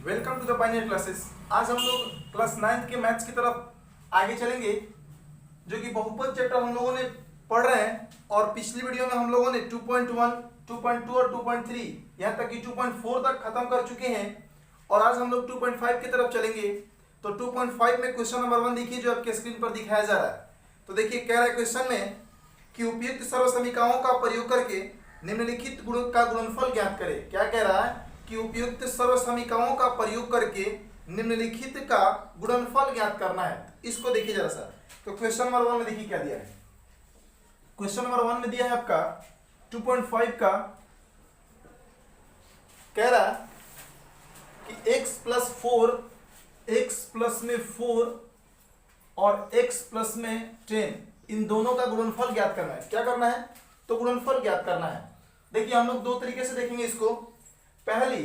Welcome to the pioneer classes. आज हम लोग क्लास 9th के मैथ्स की तरफ आगे चलेंगे, जो कि बहुपद चैप्टर हम लोगों ने पढ़ रहे हैं। और पिछली वीडियो में हम लोगों ने 2.1, 2.2 और 2.3 यहाँ तक कि 2.4 तक खत्म कर चुके हैं। और आज हम लोग 2.5 की तरफ चलेंगे। तो 2.5 में क्वेश्चन नंबर 1 देखिए, जो आपके स्क्रीन पर दिखाया जा रहा है। तो देखिए, कह रहा है क्वेश्चन में कि उपयुक्त सर्वसमीकरणों का प्रयोग करके निम्नलिखित गुण का गुणनफल ज्ञात करें। क्या कह रहा है कि उपयुक्त सर्वसमीकरणों का प्रयोग करके निम्नलिखित का गुणनफल ज्ञात करना है। इसको देखिए जरा सा। तो क्वेश्चन नंबर 1 में देखिए क्या दिया है। क्वेश्चन नंबर 1 में दिया है आपका 2.5 का, कह रहा है कि x प्लस 4, x प्लस में 4 और x प्लस में 10, इन दोनों का गुणनफल ज्ञात करना है। क्या करना है? तो गुणनफल ज्ञात करना है। देखिए, हम लोग दो तरीके से देखेंगे इसको। पहली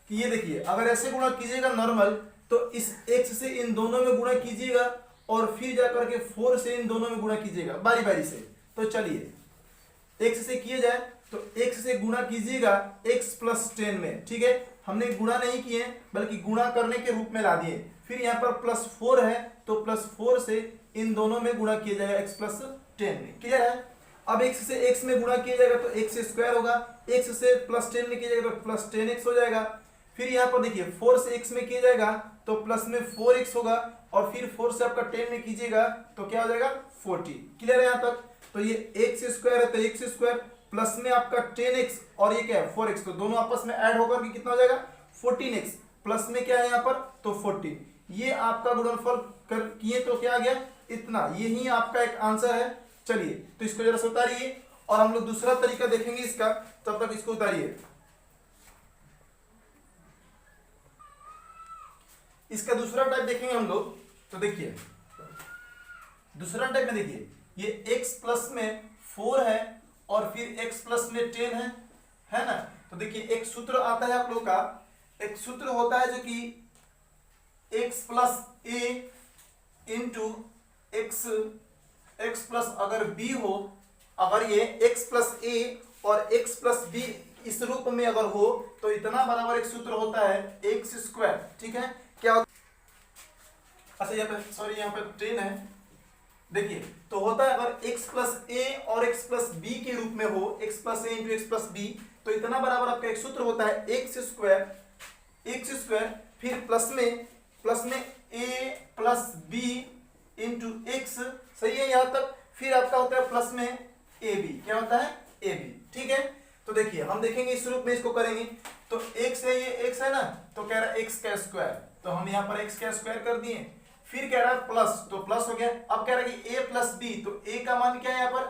कि ये देखिए, अगर ऐसे गुणा कीजिएगा नॉर्मल, तो इस x से इन दोनों में गुणा कीजिएगा और फिर जाकर के 4 से इन दोनों में गुणा कीजिएगा बारी बारी से। तो चलिए x से किए जाए तो x से गुणा कीजिएगा x प्लस 10 में। ठीक है, हमने गुणा नहीं किए बल्कि गुणा करने के रूप में ला दिए। फिर यहाँ पर प्लस 4 है तो प्लस 4 से इन दोनों में गुणा किया जाएगा x प्लस 10 में। क्लियर है? अब x से x में गुणा किया जाएगा तो x स्क्वायर होगा, x से प्लस 10 में किया जाएगा तो प्लस 10x हो जाएगा। फिर यहाँ पर देखिए 4 से x में किया जाएगा तो प्लस में 4x होगा, और फिर 4 से आपका 10 में कीजिएगा तो क्या हो जाएगा 40। क्लियर है यहाँ तक? तो ये x स्क्वायर है तो x स्क्वायर प्लस में आपका 10x और ये क्या है 4x, तो दोनों आपस में ऐड होकर के कितना हो जाएगा 14x, प्लस में क्या है यहाँ पर तो 14। ये आपका गुणनफल कर किए तो क्या आ गया इतना। यही आपका एक आंसर है। चलिए, तो इसको जरा सा उतारिए और हम लोग दूसरा तरीका देखेंगे इसका। तब तक इसको उतारिए। इसका दूसरा टाइप देखेंगे हम लोग। तो देखिए, दूसरा टाइप में देखिए, ये x प्लस में 4 है और फिर x प्लस में 10 है ना। तो देखिए, एक सूत्र आता है आप लोग का, एक सूत्र होता है जो कि x plus a into x plus अगर b हो, अगर ये x प्लस a और x प्लस b इस रूप में अगर हो तो इतना बराबर एक सूत्र होता है x स्क्वायर। ठीक है, क्या अच्छा यहाँ पे सॉरी यहाँ पे 10 है। देखिए, तो होता है अगर x प्लस a और x प्लस b के रूप में हो, x plus a into x plus b, तो इतना बराबर आपका एक सूत्र होता है x स्क्वायर फिर प्लस में a plus b into x। सही है यहाँ तक? फिर आपका होता है प्लस में ab। क्या होता है ab। ठीक है, तो देखिए हम देखेंगे इस रूप में इसको करेंगे। तो x है, ये x है ना, तो कह रहा है x का स्क्वायर, तो हम यहाँ पर x का स्क्वायर कर दिए। फिर कह रहा है प्लस, तो प्लस हो गया। अब कह रहा है कि a प्लस b, तो a का मान क्या है यहाँ पर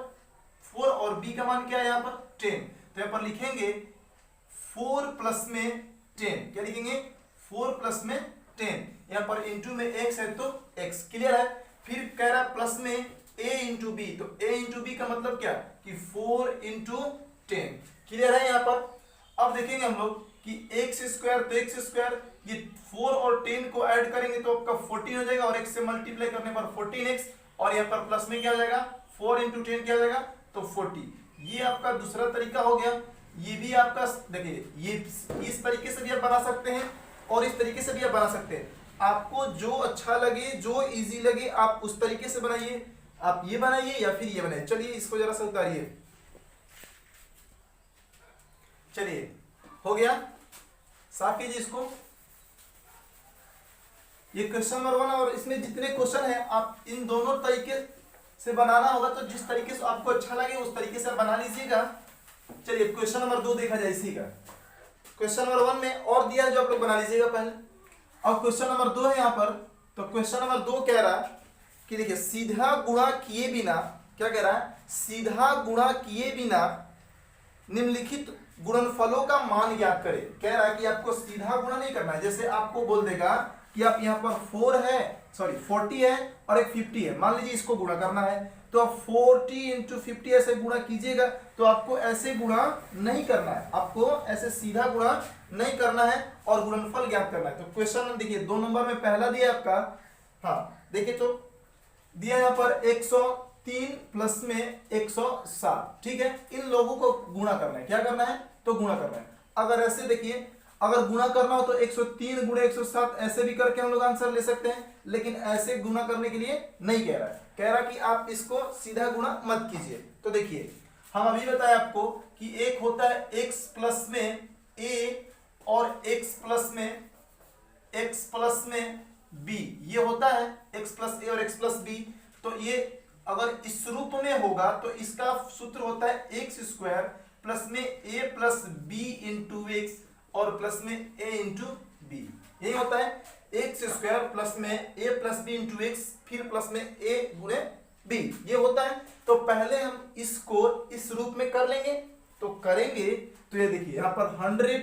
4 और b का मान क्या है यहाँ पर 10। तो यहाँ पर लिखेंगे 4 प्लस में 10। क्या लिखेंगे 4 प्लस में 10। यहाँ पर इंटू में x है तो x। क्लियर है? फिर कह रहा है प्लस में a इंटू बी, तो a इंटू बी का मतलब क्या कि 4 इंटू 10। क्लियर है यहाँ पर? अब देखेंगे हम लोग कि x स्क्वायर, तो x स्क्वायर ये 4 और 10 को ऐड करेंगे तो आपका 14 हो जाएगा, और x से मल्टीप्लाई करने पर 14x, और यहाँ पर प्लस में क्या हो जाएगा 4 इंटू 10 क्या हो जाएगा तो 40। ये आपका दूसरा तरीका हो गया। ये भी आपका देखिए, ये इस तरीके से भी आप बना सकते हैं और इस तरीके से भी आप बना सकते हैं। आपको जो अच्छा लगे, जो इजी लगे, आप उस तरीके से बनाइए। आप ये बनाइए या फिर ये बनाइए। चलिए, इसको जरा सा उतारिए। चलिए, हो गया, साफ कीजिए इसको। ये क्वेश्चन नंबर 1 और इसमें जितने क्वेश्चन है आप इन दोनों तरीके से बनाना होगा। तो जिस तरीके से आपको अच्छा लगे उस तरीके से आप बना लीजिएगा। चलिए, क्वेश्चन नंबर 2 देखा जाए इसी का। क्वेश्चन नंबर 1 में और दिया है जो आप लोग बना लीजिएगा पहले। और क्वेश्चन नंबर 2 है यहाँ पर। तो क्वेश्चन नंबर 2 कह रहा है कि देखिए, सीधा गुणा किए बिना, क्या कह रहा है, सीधा गुणा किए बिना निम्नलिखित गुणनफलों का मान ज्ञात करें। कह रहा है कि आपको सीधा गुणा नहीं करना है। जैसे आपको बोल देगा कि आप यहाँ पर 40 है और एक 50 है, मान लीजिए इसको गुणा करना है, तो आप 40 इंटू 50 ऐसे गुणा कीजिएगा। तो आपको ऐसे गुणा नहीं करना है, आपको ऐसे सीधा गुणा नहीं करना है और गुणनफल ज्ञात करना है। तो क्वेश्चन देखिए 2 नंबर में पहला दिया आपका, हाँ देखिए, तो दिया यहाँ पर 103 प्लस में 107। ठीक है, इन लोगों को गुणा करना है। क्या करना है? तो गुणा करना है। अगर ऐसे देखिए, अगर गुणा करना हो तो 103 गुणे 107 ऐसे भी करके हम लोग आंसर ले सकते हैं, लेकिन ऐसे गुणा करने के लिए नहीं कह रहा है, कह रहा कि आप इसको सीधा गुणा मत कीजिए। तो देखिए हम अभी बताए आपको कि एक होता है x प्लस में a और x प्लस में b, ये होता है x प्लस a और x प्लस b। तो ये अगर इस रूप में होगा तो इसका सूत्र होता है एक्स स्क्वायर प्लस में a plus b into x और प्लस में a इंटू बी, यही होता है एक्स स्क्वायर प्लस में a plus b into x फिर प्लस में a गुणे b, ये होता है। तो पहले हम इसको इस रूप में कर लेंगे, तो करेंगे तो ये देखिए यहाँ पर 100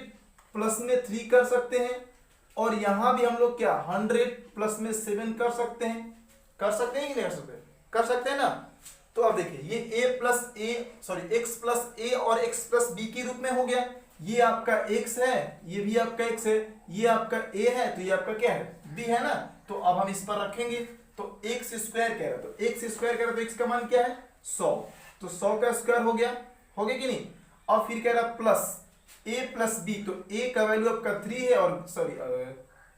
प्लस में 3 कर सकते हैं और यहां भी हम लोग क्या 100 प्लस में 7 कर सकते हैं कि नहीं कर सकते? कर सकते हैं ना। तो अब देखिए ये x प्लस a और x प्लस b के रूप में हो गया, ये आपका x है, ये भी आपका x है, ये आपका a है, तो ये आपका क्या है b है ना। तो अब हम इस पर रखेंगे, तो x स्क्वायर कह रहा है, तो x स्क्वायर कह रहा है तो x का मान क्या है 100, तो 100 का स्क्वायर हो गया कि नहीं। अब फिर कह रहा है प्लस a प्लस b, तो a का वैल्यू आपका 3 है और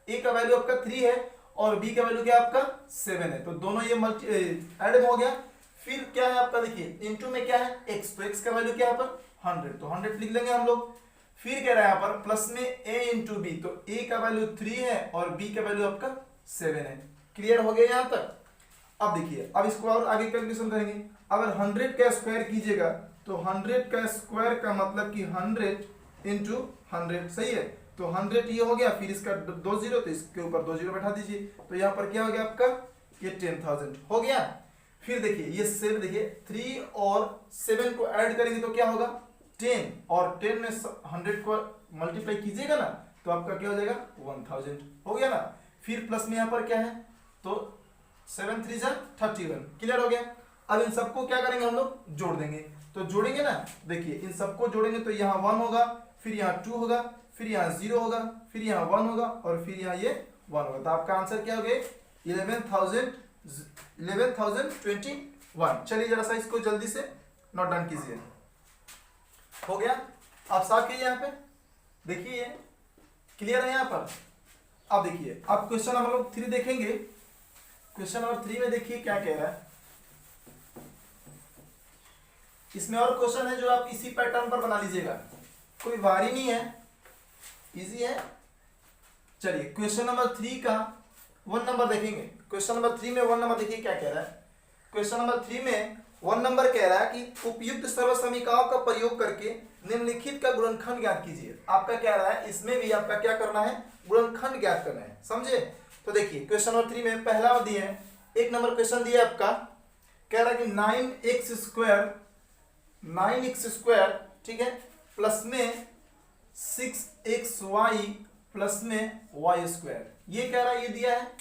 a का वैल्यू आपका 3 है और b का वैल्यू क्या आपका 7 है, तो दोनों ये ऐड हो गया। फिर क्या है आपका देखिए इनटू में क्या है x, तो x का वैल्यू क्या है यहाँ पर 100, तो 100 लिख लेंगे हम लोग। फिर कह रहा है यहाँ पर प्लस में a इंटू बी, तो a का वैल्यू 3 है और b का वैल्यू आपका 7 है। क्लियर हो गया यहाँ तक। अब देखिए अब इसको और आगे कैलकुलेशन करेंगे, अगर 100 का स्क्वायर कीजिएगा तो 100 का स्क्वायर का मतलब कि 100 इंटू 100, सही है। तो 100 ये हो गया, फिर इसका 2 जीरो, तो इसके ऊपर 2 जीरो बैठा दीजिए, तो यहाँ पर क्या हो गया आपका ये 10,000 हो गया। फिर देखिए ये 7, देखिए 3 और 7 को ऐड करेंगे तो क्या होगा 10, और 10 में 100 को मल्टीप्लाई कीजिएगा ना तो आपका क्या हो जाएगा 1000 हो गया ना। फिर प्लस में यहाँ पर क्या है, तो 7 3 जा 31, क्लियर हो गया। अब इन सबको क्या करेंगे हम लोग जोड़ देंगे, तो जोड़ेंगे ना, देखिए इन सबको जोड़ेंगे तो यहाँ 1 होगा, फिर यहाँ 2 होगा, फिर यहाँ 0 होगा, फिर यहाँ 1 होगा और फिर यहाँ ये 1 होगा। तो आपका आंसर क्या हो गया 11,021। चलिए जरा सा इसको जल्दी से नोट डाउन कीजिए। हो गया, आप साफ कीजिए यहाँ पे, देखिए क्लियर है यहाँ पर। अब देखिए अब क्वेश्चन नंबर 3 देखेंगे। क्वेश्चन नंबर 3 में देखिए क्या कह रहा है, इसमें और क्वेश्चन है जो आप इसी पैटर्न पर बना लीजिएगा, कोई भारी नहीं है, इजी है। चलिए क्वेश्चन नंबर 3 का 1 नंबर देखेंगे। क्वेश्चन नंबर 3 में 1 नंबर देखिए क्या कह रहा है। क्वेश्चन नंबर 3 में 1 नंबर कह रहा है कि उपयुक्त सर्वसमीकरणों का प्रयोग करके निम्नलिखित का गुणनखंड ज्ञात कीजिए। आपका क्या रहा है, इसमें भी आपका क्या करना है, गुणनखंड ज्ञात करना है, समझे। तो देखिए क्वेश्चन नंबर 3 में पहला दिए है, 1 नंबर क्वेश्चन दिया है आपका, कह रहा है कि 9x स्क्वायर ठीक है प्लस में 6xy प्लस में y स्क्वायर, ये कह रहा है, ये दिया है।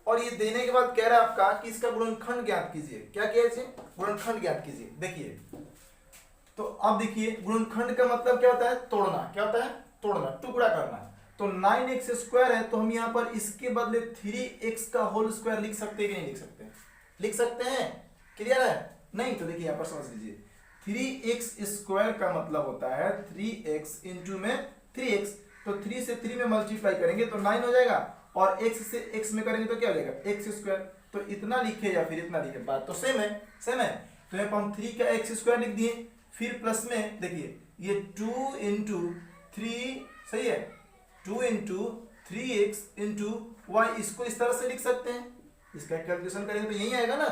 और ये देने के बाद कह रहा है आपका कि इसका गुणनखंड ज्ञात कीजिए। क्या कीजिए, गुणनखंड ज्ञात कीजिए। देखिए तो अब देखिए गुणनखंड का मतलब क्या होता है, तोड़ना। क्या होता है, तोड़ना, टुकड़ा करना। तो 9x स्क्वायर है तो हम यहाँ पर इसके बदले 3x का होल स्क्वायर लिख सकते हैं कि नहीं लिख सकते? लिख सकते हैं, क्लियर है। नहीं तो देखिए यहाँ पर समझ लीजिए 3x स्क्वायर का मतलब होता है 3x इंटू में 3x, तो 3 से 3 में मल्टीप्लाई करेंगे तो 9 हो जाएगा, और x से x में करेंगे तो क्या हो जाएगा x स्क्वायर। तो इतना लिखे या फिर इतना लिखे, बात तो सेम है, सेम है। तो यहाँ पर हम 3 का x स्क्वायर लिख दिए, फिर प्लस में देखिए ये 2 इंटू 3, सही है, 2 इंटू 3x इंटू y, इसको इस तरह से लिख सकते हैं। इसका कैलकुलेशन करेंगे तो यही आएगा ना।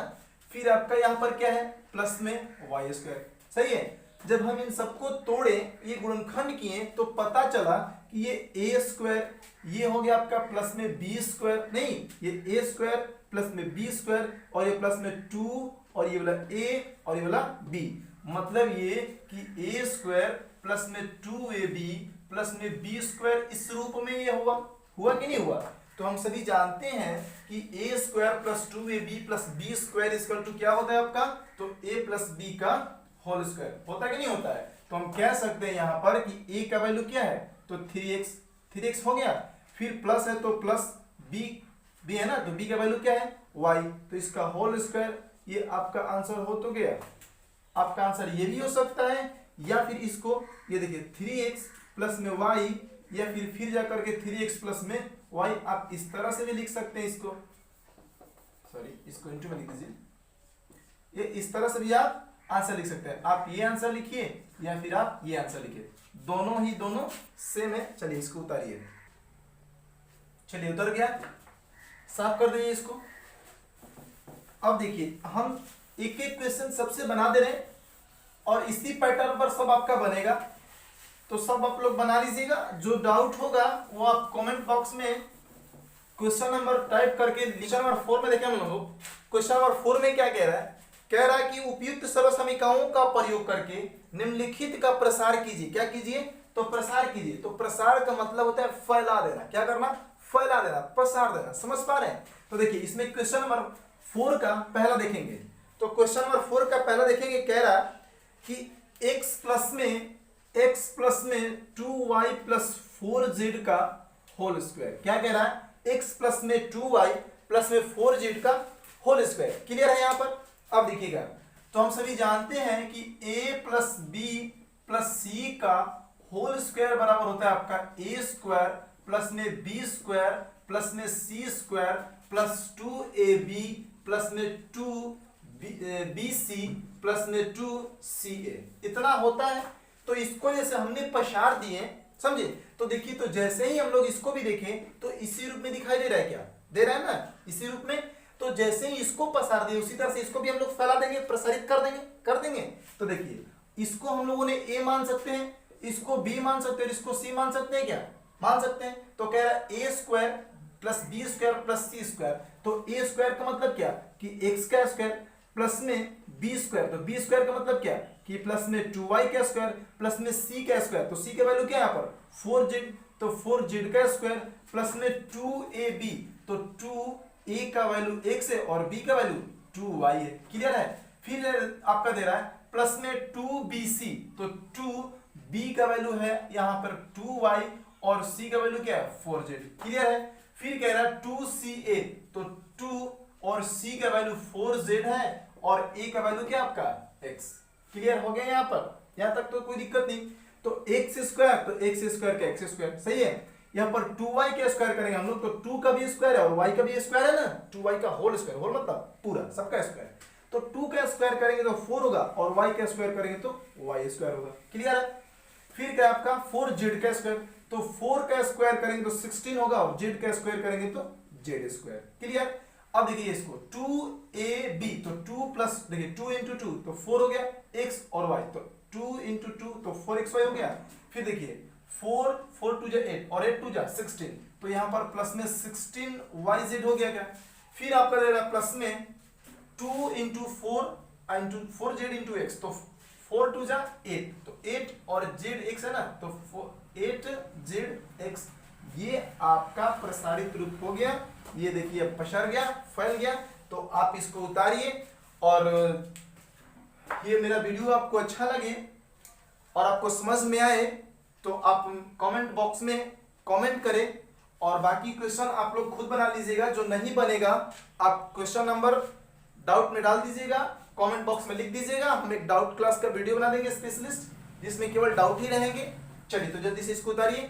फिर आपका यहाँ पर क्या है, प्लस में y स्क्वायर, सही है। जब हम इन सबको तोड़े, ये गुणनखंड किए, तो पता चला कि ये a स्क्वायर, ये हो गया आपका प्लस में b स्क्वायर, नहीं ये a स्क्वायर प्लस में b स्क्वायर, और ये प्लस में 2 और ये वाला a और ये वाला b, मतलब ये कि a स्क्वायर प्लस में 2ab प्लस में b स्क्वायर इस रूप में ये हुआ कि नहीं हुआ। तो हम सभी जानते हैं कि a square plus 2ab plus b square equal to क्या होता है आपका, तो a प्लस b का होल स्क्वायर होता है कि नहीं होता है। तो हम कह सकते हैं यहाँ पर कि a का वैल्यू क्या है, तो 3x हो गया, फिर प्लस है तो प्लस b है ना, तो b का वैल्यू क्या है y, तो इसका होल स्क्वायर, ये आपका आंसर हो तो गया। आपका आंसर ये भी हो सकता है, या फिर इसको ये देखिए 3x प्लस में y या फिर जा करके 3x प्लस में y, आप इस तरह से भी लिख सकते हैं इसको, सॉरी इसको इंटू में लिख दीजिए, ये इस तरह से भी आप आंसर लिख सकते हैं। आप ये आंसर लिखिए या फिर आप ये आंसर लिखिए, दोनों सेम है। चलिए इसको उतारिए, चलिए उतर गया, साफ कर दीजिए इसको। अब देखिए हम एक एक क्वेश्चन सबसे बना दे रहे हैं और इसी पैटर्न पर सब आपका बनेगा, तो सब आप लोग बना लीजिएगा। जो डाउट होगा वो आप कमेंट बॉक्स में क्वेश्चन नंबर टाइप करके, क्वेश्चन नंबर 4 में देखें हम लोग, क्वेश्चन नंबर 4 में क्या कह रहा है, कह रहा है कि उपयुक्त सर्व समीकरणों का प्रयोग करके निम्नलिखित का प्रसार कीजिए। क्या कीजिए, तो प्रसार कीजिए। तो प्रसार का मतलब होता है फैला देना, क्या करना, फैला देना, प्रसार देना, समझ पा रहे हैं। तो देखिए इसमें क्वेश्चन नंबर 4 का पहला देखेंगे, तो क्वेश्चन नंबर 4 का पहला देखेंगे, कह रहा कि x प्लस में 2y प्लस 4z का होल स्क्वायर। क्या कह रहा है, x प्लस में 2y प्लस में 4z का होल स्क्वायर। क्लियर है यहाँ पर। अब देखिएगा, तो हम सभी जानते हैं कि a प्लस बी प्लस सी का होल स्क्वायर बराबर होता है आपका a स्क्वायर प्लस में b स्क्वायर प्लस में c square plus 2ab plus में 2bc प्लस में 2ca, इतना होता है। तो इसको जैसे हमने पछाड़ दिए, समझे, तो देखिए, तो जैसे ही हम लोग इसको भी देखें तो इसी रूप में दिखाई दे रहा है, क्या दे रहा है ना, इसी रूप में। तो जैसे ही इसको पसार दिए उसी तरह से इसको भी हम लोग फैला देंगे, प्रसारित कर देंगे। तो देखिए इसको हम लोगों ने a मान सकते हैं, इसको b मान सकते हैं, इसको c मान सकते हैं, क्या मान सकते हैं। तो कह रहा है a square plus b square plus c square. तो a स्क्वायर का मतलब क्या कि x का स्क्वायर प्लस में b स्क्वायर, तो b स्क्वायर का मतलब क्या कि प्लस में 2y का स्क्वायर प्लस में c का स्क्वायर। तो c का वैल्यू क्या है यहाँ पर 4z, तो 4z का स्क्वायर प्लस में 2ab, तो 2a का वैल्यू x है और b का वैल्यू 2y है। क्लियर है। फिर आपका दे रहा है प्लस में 2bc, तो 2b का वैल्यू है यहाँ पर 2y और c का वैल्यू क्या है 4z। क्लियर है। फिर कह रहा है 2ca, तो 2 और c का वैल्यू 4z है और a का वैल्यू क्या आपका x। क्लियर हो गया यहाँ पर, यहाँ तक तो कोई दिक्कत नहीं। तो x स्क्वायर, तो x स्क्वायर का x स्क्वायर, सही है। यहाँ पर 2y का स्क्वायर करेंगे हम लोग, तो 2 का भी स्क्वायर है और y का भी स्क्वायर है ना, 2y का होल स्क्वायर, होल मतलब पूरा सबका स्क्वायर। तो 2 का स्क्वायर करेंगे तो 4 होगा और y का स्क्वायर करेंगे तो y स्क्वायर होगा। क्लियर है। फिर क्या आपका 4z का स्क्वायर, तो 4 का स्क्वायर करेंगे तो 16 होगा और z का स्क्वायर करेंगे तो z स्क्वायर। क्लियर। अब देखिए इसको 2ab, तो 2 प्लस देखिए 2 इंटू 2 तो 4 हो गया x और y, तो 2 इंटू 2 तो 4xy हो गया। फिर देखिए 4 2 जा 8 और 8 2 जा 16, तो यहाँ पर प्लस में 16yz हो गया क्या। फिर आपका दे रहा है प्लस में 2 इंटू 4z इंटू x, तो 4 2 जा 8, तो 8 और zx है ना, तो 8zx, ये आपका प्रसारित रूप हो गया। ये देखिए पसर गया, फैल गया। तो आप इसको उतारिए और ये मेरा वीडियो आपको अच्छा लगे और आपको समझ में आए तो आप कमेंट बॉक्स में कमेंट करें और बाकी क्वेश्चन आप लोग खुद बना लीजिएगा। जो नहीं बनेगा आप क्वेश्चन नंबर डाउट में डाल दीजिएगा, कमेंट बॉक्स में लिख दीजिएगा। हम एक डाउट क्लास का वीडियो बना देंगे स्पेशलिस्ट, जिसमें केवल डाउट ही रहेंगे। चलिए तो जल्दी से इसको उतारिए।